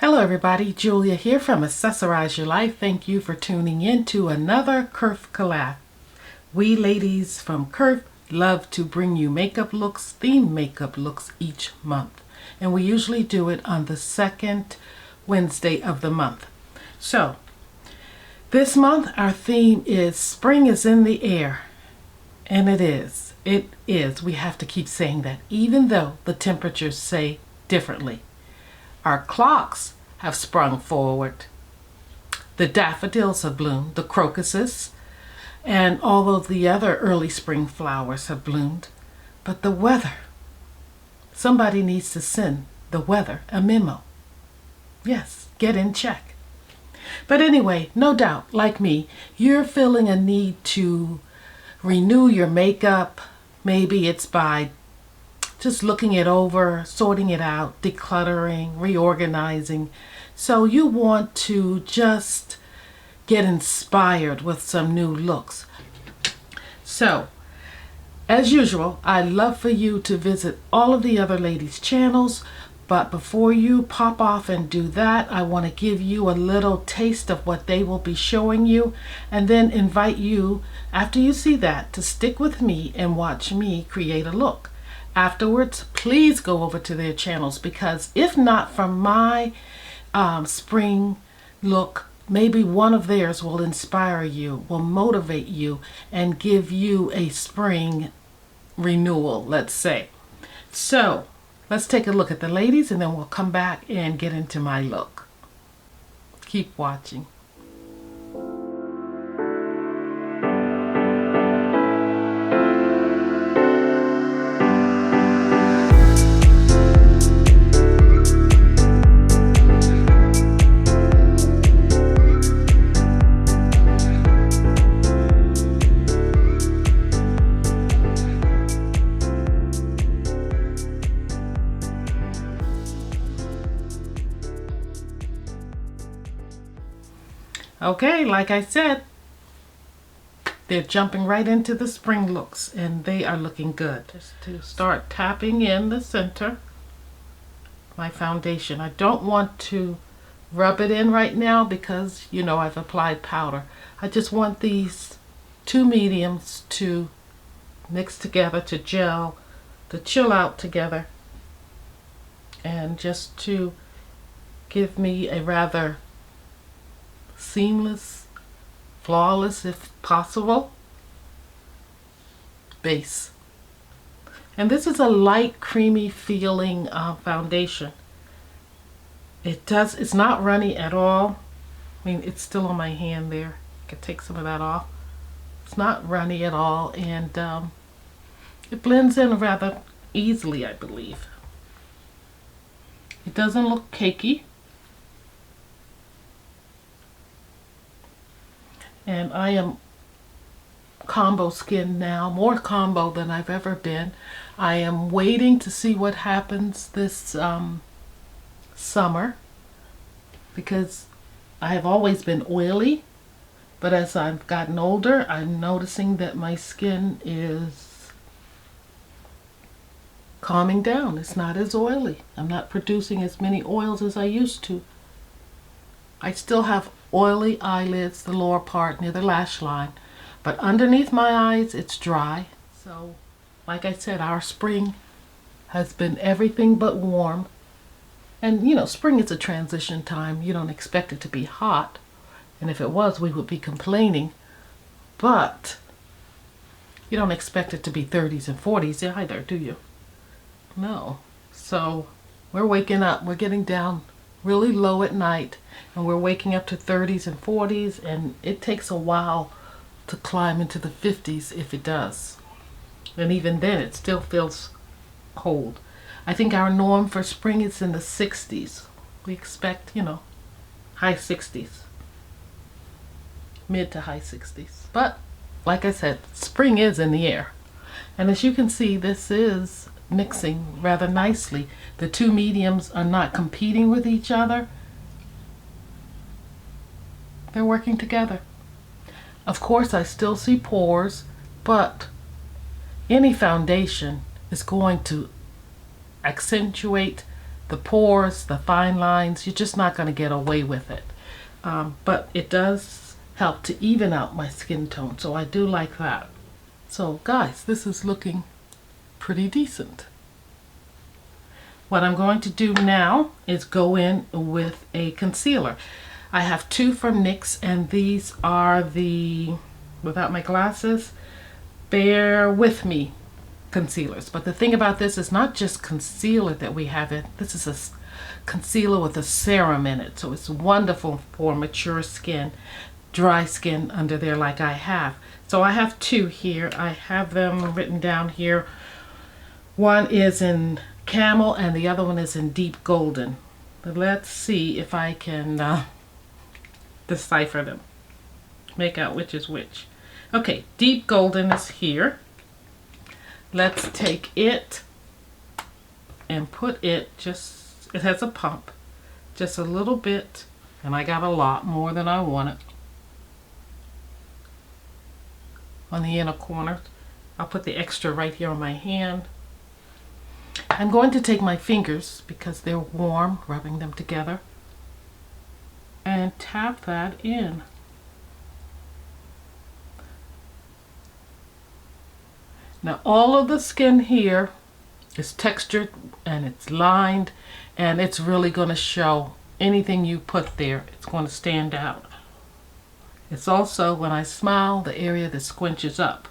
Hello everybody, Julia here from Accessorize Your Life. Thank you for tuning in to another KIRF collab. We ladies from KIRF love to bring you makeup looks, themed makeup looks each month. And we usually do it on the second Wednesday of the month. So, this month our theme is Spring is in the Air. And it is. It is. We have to keep saying that, even though the temperatures say differently. Our clocks have sprung forward. The daffodils have bloomed, the crocuses, and all of the other early spring flowers have bloomed. But the weather, somebody needs to send the weather a memo. Yes, get in check. But anyway, no doubt, like me, you're feeling a need to renew your makeup. Maybe it's by just looking it over, sorting it out, decluttering, reorganizing. So you want to just get inspired with some new looks. So, as usual, I'd love for you to visit all of the other ladies' channels. But before you pop off and do that, I want to give you a little taste of what they will be showing you, and then invite you, after you see that, to stick with me and watch me create a look. Afterwards, please go over to their channels, because if not from my spring look, maybe one of theirs will inspire you, will motivate you, and give you a spring renewal, let's say. So, let's take a look at the ladies, and then we'll come back and get into my look. Keep watching. Okay, like I said, they're jumping right into the spring looks, and they are looking good. Just to start tapping in the center, my foundation. I don't want to rub it in right now because, you know, I've applied powder. I just want these two mediums to mix together, to gel, to chill out together, and just to give me a rather seamless, flawless if possible, base. And this is a light creamy feeling foundation. It's not runny at all. I mean, it's still on my hand there. I can take some of that off. It's not runny at all, and it blends in rather easily, I believe. It doesn't look cakey. And I am combo skin now, more combo than I've ever been. I am waiting to see what happens this summer, because I have always been oily, but as I've gotten older, I'm noticing that my skin is calming down. It's not as oily. I'm not producing as many oils as I used to. I still have oily eyelids, the lower part near the lash line, but underneath my eyes it's dry. So, like I said, our spring has been everything but warm. And you know, spring is a transition time. You don't expect it to be hot, and if it was, we would be complaining. But you don't expect it to be 30s and 40s either, do you? No. So we're waking up, we're getting down really low at night, and we're waking up to 30s and 40s, and it takes a while to climb into the 50s if it does. And even then it still feels cold. I think our norm for spring is in the 60s. We expect, you know, high 60s. Mid to high 60s. But like I said, spring is in the air. And as you can see, this is mixing rather nicely. The two mediums are not competing with each other. They're working together. Of course, I still see pores, but any foundation is going to accentuate the pores, the fine lines. You're just not going to get away with it. But it does help to even out my skin tone, so I do like that. So guys, this is looking pretty decent. What I'm going to do now is go in with a concealer. I have two from NYX, and these are the, without my glasses, Bear With Me concealers. But the thing about this is not just concealer that we have it. This is a concealer with a serum in it. So it's wonderful for mature skin, dry skin under there like I have. So I have two here. I have them written down here. One is in camel and the other one is in deep golden. But let's see if I can decipher them, make out which is which. Okay, deep golden is here. Let's take it and put it just, it has a pump, just a little bit, and I got a lot more than I wanted on the inner corner. I'll put the extra right here on my hand. I'm going to take my fingers, because they're warm, rubbing them together, and tap that in. Now all of the skin here is textured and it's lined, and it's really going to show. Anything you put there, it's going to stand out. It's also, when I smile, the area that squinches up.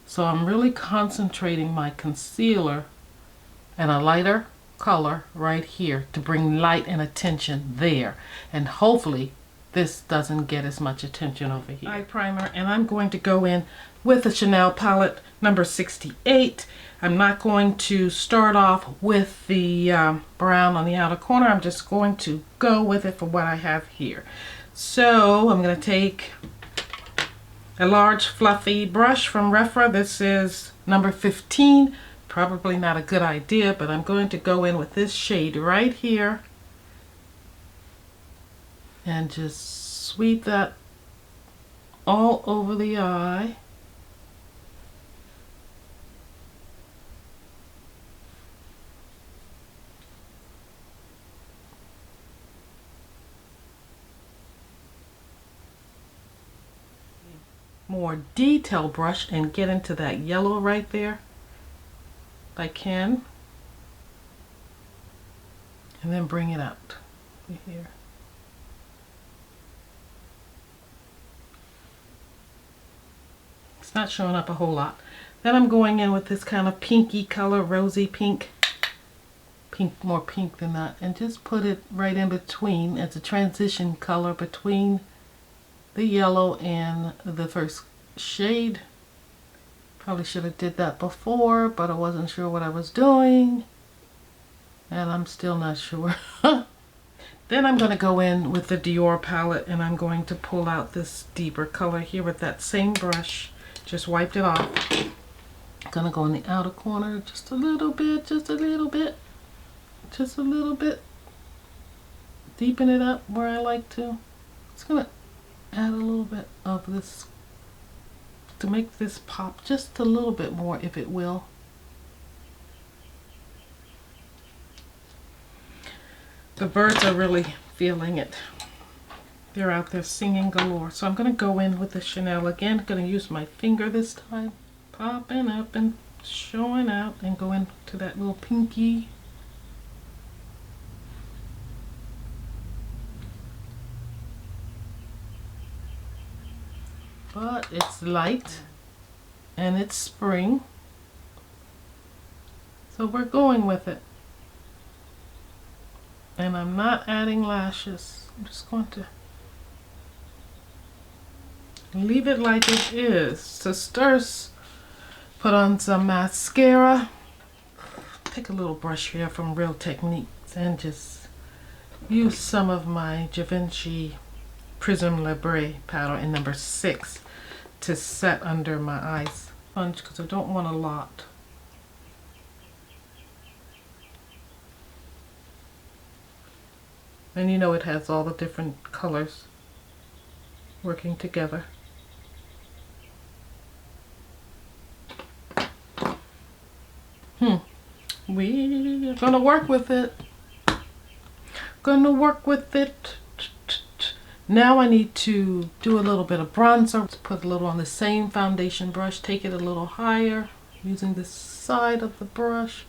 So I'm really concentrating my concealer and a lighter color right here to bring light and attention there. And hopefully this doesn't get as much attention over here. Eye primer, and I'm going to go in with the Chanel palette number 68. I'm not going to start off with the brown on the outer corner. I'm just going to go with it for what I have here. So I'm going to take a large fluffy brush from Refra. This is number 15. Probably not a good idea, but I'm going to go in with this shade right here and just sweep that all over the eye. More detailed brush and get into that yellow right there if I can, and then bring it out here. It's not showing up a whole lot. Then I'm going in with this kind of pinky color, rosy pink, more pink than that, and just put it right in between as a transition color between the yellow and the first shade. Probably should have did that before, but I wasn't sure what I was doing, and I'm still not sure. Then I'm going to go in with the Dior palette, and I'm going to pull out this deeper color here with that same brush. Just wiped it off. I'm going to go in the outer corner just a little bit, just a little bit, just a little bit. Deepen it up where I like to. It's going to add a little bit of this to make this pop just a little bit more, if it will. The birds are really feeling it. They're out there singing galore. So I'm going to go in with the Chanel again. I'm going to use my finger this time. Popping up and showing out, and go into that little pinky. But it's light and it's spring, so we're going with it. And I'm not adding lashes. I'm just going to leave it like it is. Sisters, put on some mascara. Take a little brush here from Real Techniques and just use some of my Givenchy Prism Libre powder in number 6 to set under my eyes sponge, because I don't want a lot. And you know it has all the different colors working together. We're gonna work with it. gonna work with it. Now I need to do a little bit of bronzer. Put a little on the same foundation brush, take it a little higher using the side of the brush.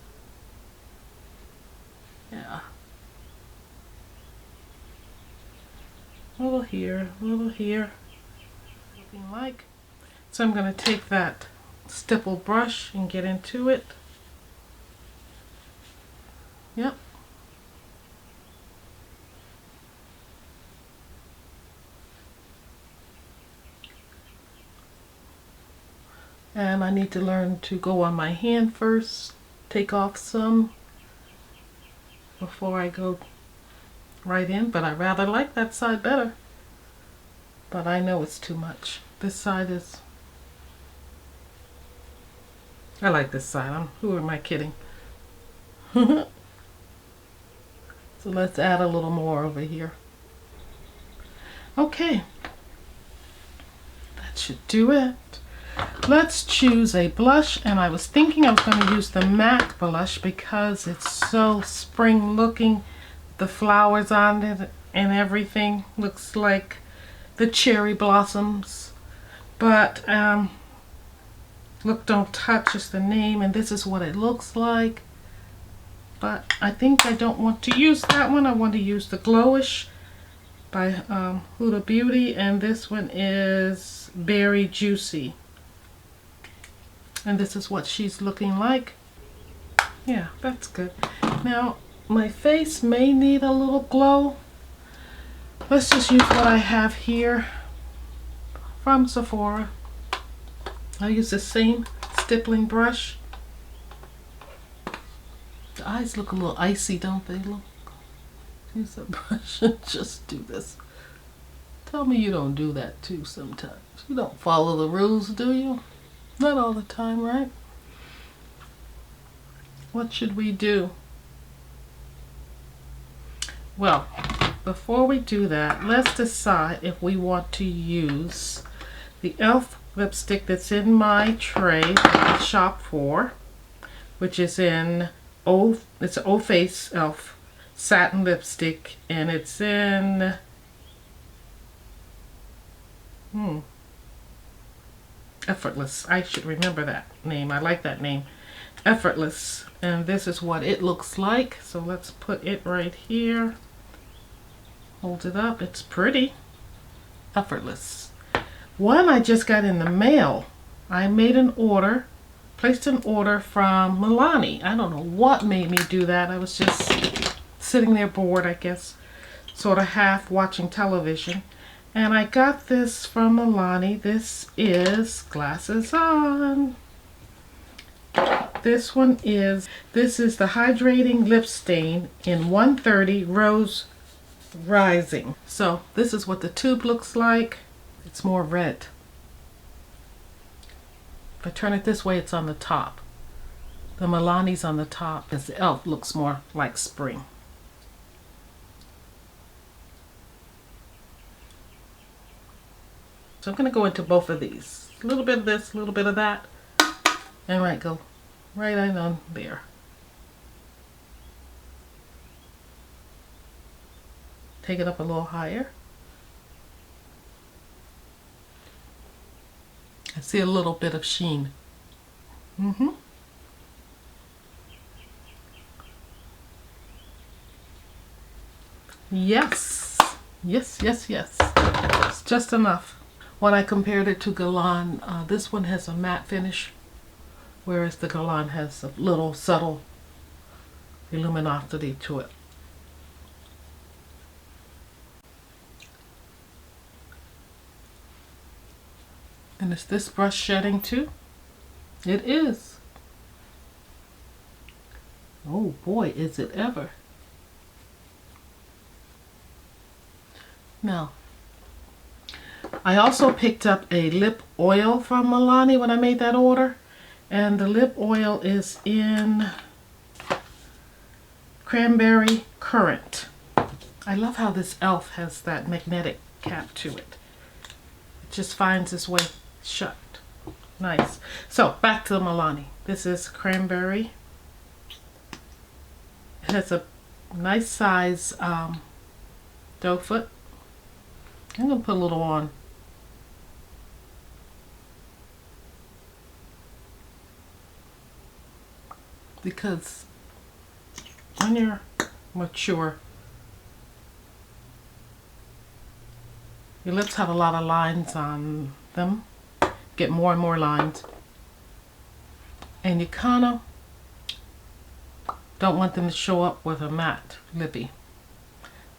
Yeah. A little here, a little here. Looking like. So I'm gonna take that stipple brush and get into it. Yep. And I need to learn to go on my hand first, take off some before I go right in, but I rather like that side better. But I know it's too much. This side is, I like this side. Who am I kidding? So let's add a little more over here. Okay, that should do it. Let's choose a blush, and I was thinking I was going to use the MAC blush because it's so spring looking. The flowers on it and everything looks like the cherry blossoms. But look, don't touch is the name, and this is what it looks like. But I think I don't want to use that one. I want to use the Glowish by Huda Beauty, and this one is Berry Juicy. And this is what she's looking like. Yeah, that's good. Now, my face may need a little glow. Let's just use what I have here from Sephora. I'll use the same stippling brush. The eyes look a little icy, don't they? Look. Use a brush and just do this. Tell me you don't do that too sometimes. You don't follow the rules, do you? Not all the time, right? What should we do? Well, before we do that, let's decide if we want to use the e.l.f. lipstick that's in my tray that I shop for, which is in it's an O-Face e.l.f. satin lipstick, and it's in Effortless. I should remember that name. I like that name. Effortless. And this is what it looks like. So let's put it right here. Hold it up. It's pretty. Effortless. One I just got in the mail. I made an order, placed an order from Milani. I don't know what made me do that. I was just sitting there bored, I guess, sort of half watching television. And I got this from Milani. This is Glasses On. This is the Hydrating Lip Stain in 130 Rose Rising. So this is what the tube looks like. It's more red. If I turn it this way, it's on the top. The Milani's on the top, as the e.l.f. looks more like spring. So I'm going to go into both of these. A little bit of this, a little bit of that. And go right on there. Take it up a little higher. I see a little bit of sheen. Yes. Yes, yes, yes. It's just enough. When I compared it to Galan, this one has a matte finish, whereas the Galan has a little subtle luminosity to it. And is this brush shedding too? It is. Oh boy, is it ever. Now, I also picked up a lip oil from Milani when I made that order. And the lip oil is in Cranberry Currant. I love how this e.l.f. has that magnetic cap to it. It just finds its way shut. Nice. So back to the Milani. This is Cranberry. It has a nice size doe foot. I'm going to put a little on. Because when you're mature, your lips have a lot of lines on them. Get more and more lines. And you kind of don't want them to show up with a matte lippy.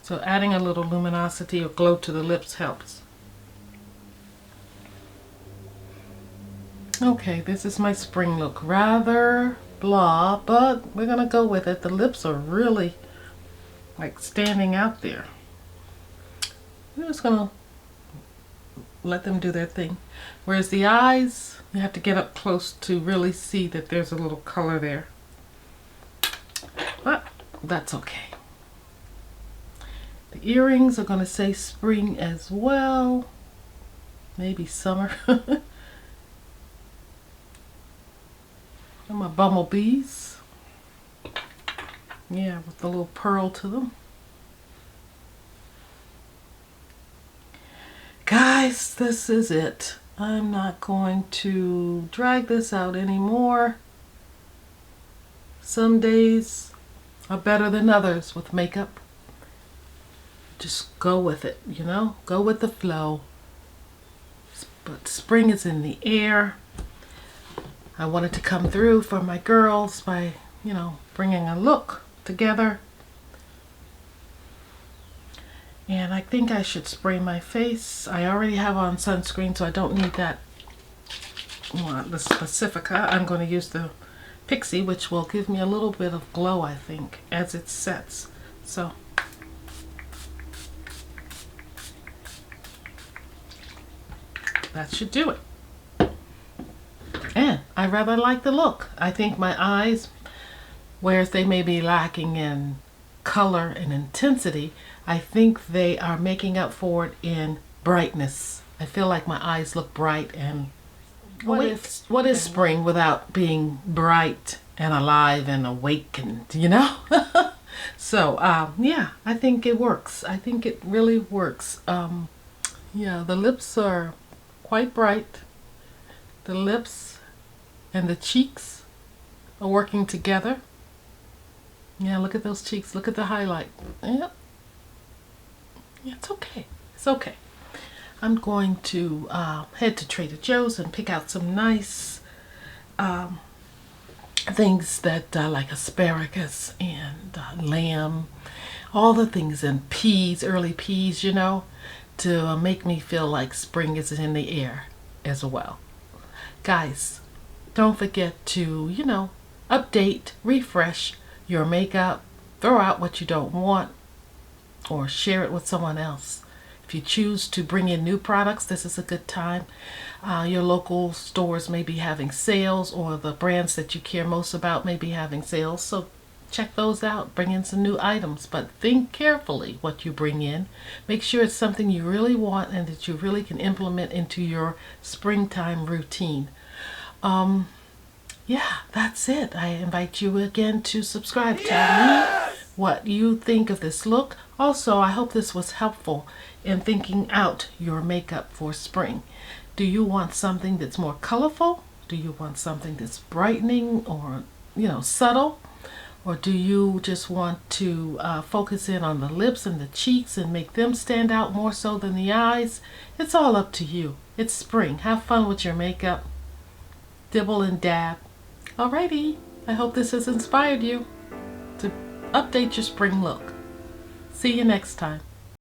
So adding a little luminosity or glow to the lips helps. Okay, this is my spring look. Rather blah, but we're gonna go with it. The lips are really like standing out there. I'm just gonna let them do their thing. Whereas the eyes, you have to get up close to really see that there's a little color there. But that's okay. The earrings are gonna say spring as well. Maybe summer. And my bumblebees. Yeah, with the little pearl to them. Guys, this is it. I'm not going to drag this out anymore. Some days are better than others with makeup. Just go with it, you know? Go with the flow. But spring is in the air. I wanted to come through for my girls by, you know, bringing a look together. And I think I should spray my face. I already have on sunscreen, so I don't need that, the Specifica. I'm going to use the Pixie, which will give me a little bit of glow, I think, as it sets. So that should do it. And I rather like the look. I think my eyes, whereas they may be lacking in color and intensity, I think they are making up for it in brightness. I feel like my eyes look bright and what is spring without being bright and alive and awake and, you know? So, yeah, I think it works. I think it really works. Yeah, the lips are quite bright. The lips and the cheeks are working together. Yeah, look at those cheeks. Look at the highlight. Yep. Yeah, it's okay. It's okay. I'm going to head to Trader Joe's and pick out some nice things that like asparagus and lamb, all the things, and peas, early peas, you know, to make me feel like spring is in the air as well. Guys, don't forget to, you know, update, refresh your makeup, throw out what you don't want, or share it with someone else. If you choose to bring in new products, this is a good time. Your local stores may be having sales, or the brands that you care most about may be having sales. So check those out, bring in some new items, but think carefully what you bring in. Make sure it's something you really want and that you really can implement into your springtime routine. Yeah, that's it. I invite you again to subscribe. Tell me what you think of this look. Also, I hope this was helpful in thinking out your makeup for spring. Do you want something that's more colorful? Do you want something that's brightening or, you know, subtle? Or do you just want to focus in on the lips and the cheeks and make them stand out more so than the eyes? It's all up to you. It's spring. Have fun with your makeup. Dibble and dab. Alrighty. I hope this has inspired you to update your spring look. See you next time.